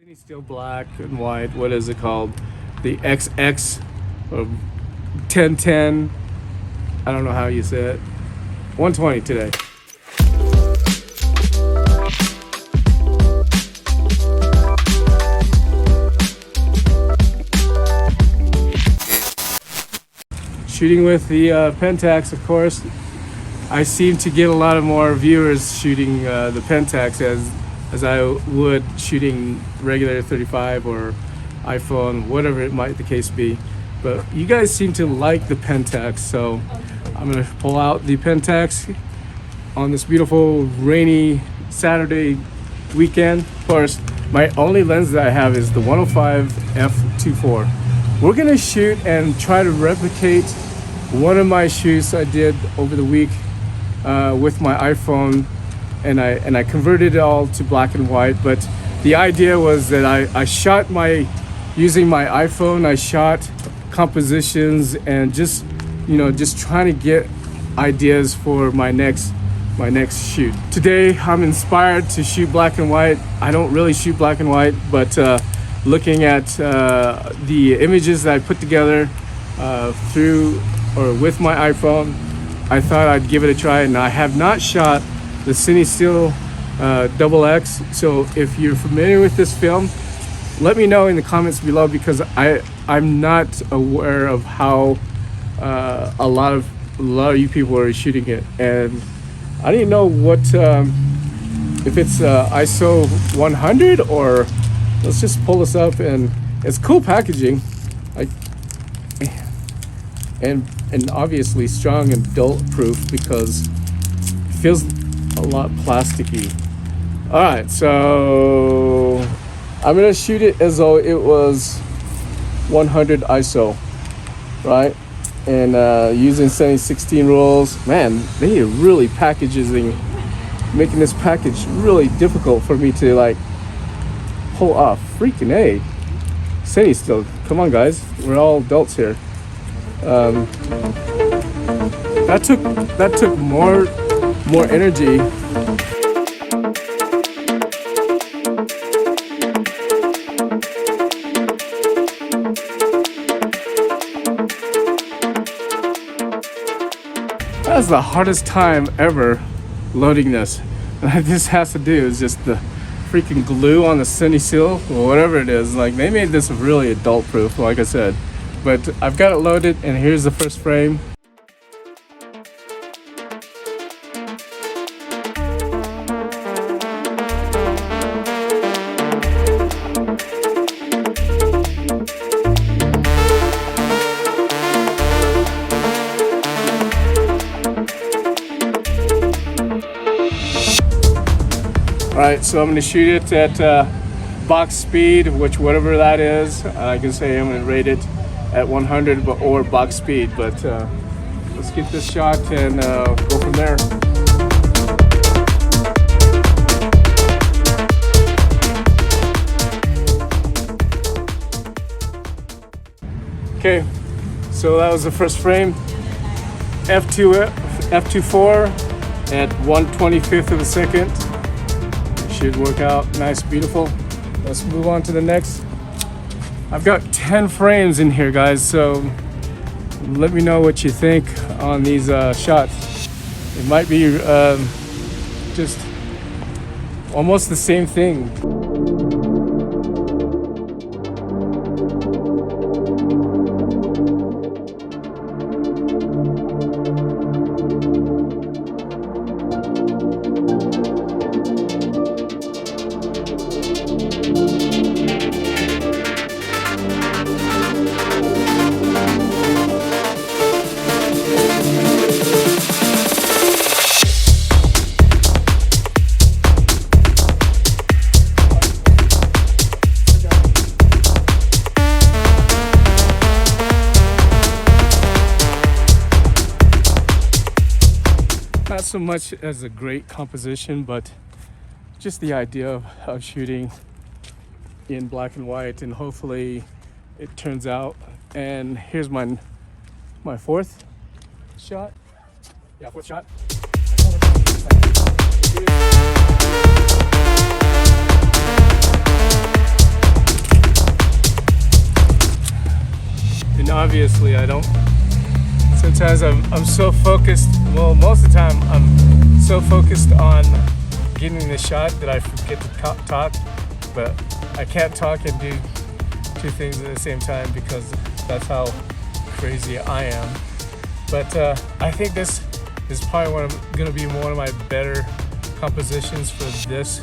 CineStill black and white. What is it called? The XX or 1010. I don't know how you say it. 120 today. Shooting with the Pentax, of course. I seem to get a lot of more viewers shooting the Pentax as I would shooting regular 35 or iPhone, whatever it might the case be. But you guys seem to like the Pentax, so I'm gonna pull out the Pentax on this beautiful rainy Saturday weekend. Of course, my only lens that I have is the 105 f2.4. We're gonna shoot and try to replicate one of my shoots I did over the week with my iPhone, and I converted it all to black and white. But the idea was that I shot using my iPhone. I shot compositions and just trying to get ideas for my next shoot. Today I'm inspired to shoot black and white. I don't really shoot black and white, but looking at the images that I put together through or with my iPhone, I thought I'd give it a try. And I have not shot the CineStillBWXX. So if you're familiar with this film, let me know in the comments below, because I'm not aware of how a lot of you people are shooting it, and I didn't know what if it's ISO 100 or. Let's just pull this up, and it's cool packaging, and obviously strong and adult proof because it feels a lot plasticky. All right, so I'm gonna shoot it as though it was 100 ISO, right? And using 16 rules. Man, they are really making this package really difficult for me to like pull off. Freaking A. CineStill, come on guys, we're all adults here. That took more energy. That's the hardest time ever loading this. And this has to do is just the freaking glue on the CineStill or whatever it is. Like, they made this really adult proof, like I said. But I've got it loaded, and here's the first frame. Alright, so I'm going to shoot it at box speed, which whatever that is. I can say I'm going to rate it at 100 or box speed, but let's get this shot and go from there. Okay, so that was the first frame. f2.4 at 1/25 of a second. Should work out nice, beautiful. Let's move on to the next. I've got 10 frames in here, guys, so let me know what you think on these shots. It might be just almost the same thing. Not so much as a great composition, but just the idea of shooting in black and white, and hopefully it turns out. And here's my fourth shot. Yeah, fourth shot. obviously I don't. Sometimes I'm so focused, well, most of the time I'm so focused on getting the shot that I forget to talk, but I can't talk and do two things at the same time because that's how crazy I am. But I think this is probably going to be one of my better compositions for this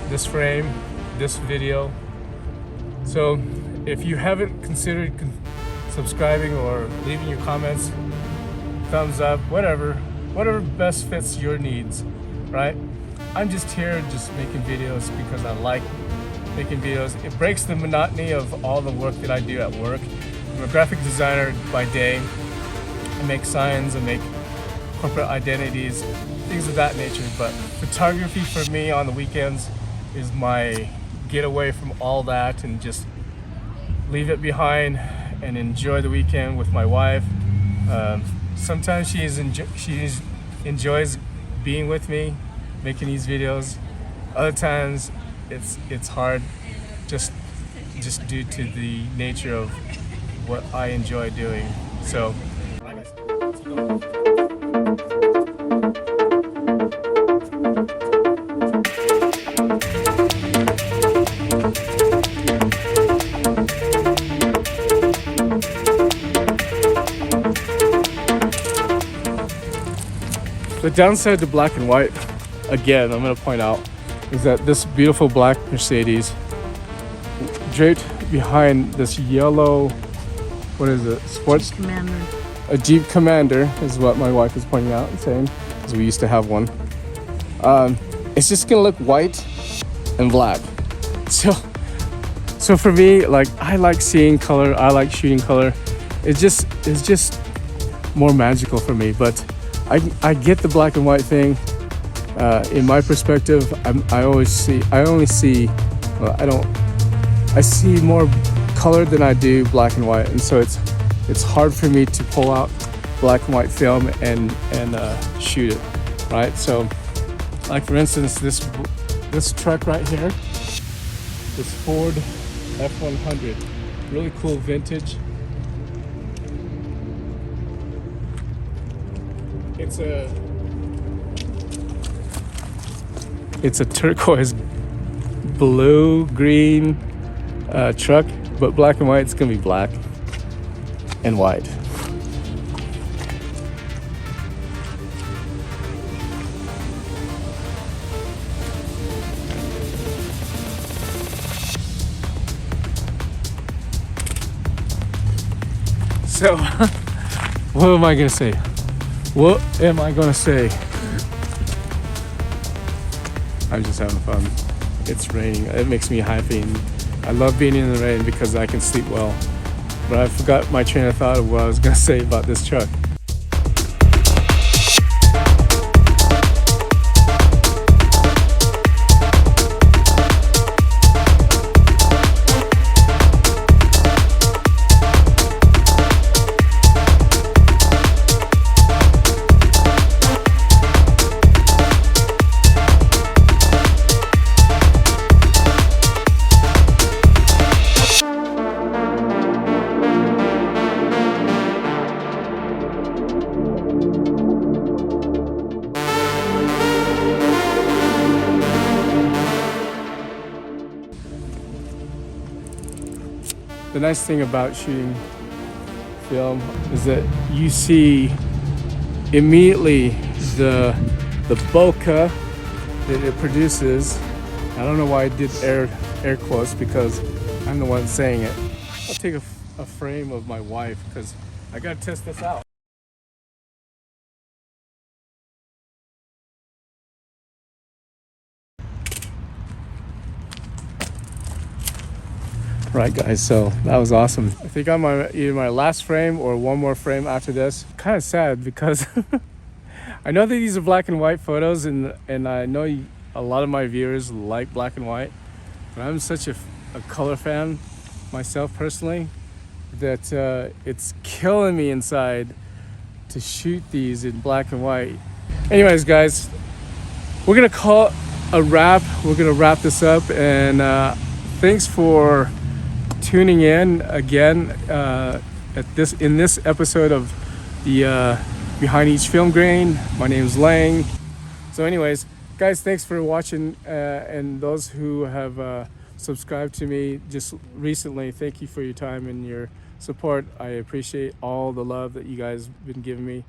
this frame, this video. So if you haven't considered subscribing or leaving your comments, thumbs up, whatever best fits your needs, right? I'm just here just making videos because I like making videos. It breaks the monotony of all the work that I do at work. I'm a graphic designer by day. I make signs, I make corporate identities, things of that nature, but photography for me on the weekends is my getaway from all that and just leave it behind and enjoy the weekend with my wife. Sometimes she enjoys being with me, making these videos. Other times it's hard just due to the nature of what I enjoy doing. So the downside to black and white, again, I'm going to point out, is that this beautiful black Mercedes draped behind this yellow, what is it, sports? Commander. A Jeep Commander is what my wife is pointing out and saying, because we used to have one. It's just going to look white and black. So for me, like, I like seeing color, I like shooting color. It's just more magical for me, but I get the black and white thing. In my perspective, I see more color than I do black and white, and so it's hard for me to pull out black and white film and shoot it, right? So, like for instance, this truck right here, this Ford F100, really cool vintage. It's a turquoise blue green truck, but black and white. It's gonna be black and white. So what am I gonna say? What am I gonna say? I'm just having fun. It's raining. It makes me happy. And I love being in the rain because I can sleep well. But I forgot my train of thought of what I was gonna say about this truck. The nice thing about shooting film is that you see immediately the bokeh that it produces. I don't know why I did air quotes because I'm the one saying it. I'll take a frame of my wife because I gotta test this out. Right guys, so that was awesome. I think I'm on either my last frame or one more frame after this. Kind of sad because I know that these are black and white photos and I know a lot of my viewers like black and white, but I'm such a color fan myself personally that it's killing me inside to shoot these in black and white. Anyways guys, we're gonna call it a wrap. We're gonna wrap this up, and thanks for tuning in again in this episode of the Behind Each Film Grain. My name is Lang. So anyways, guys, thanks for watching, and those who have subscribed to me just recently, thank you for your time and your support. I appreciate all the love that you guys have been giving me.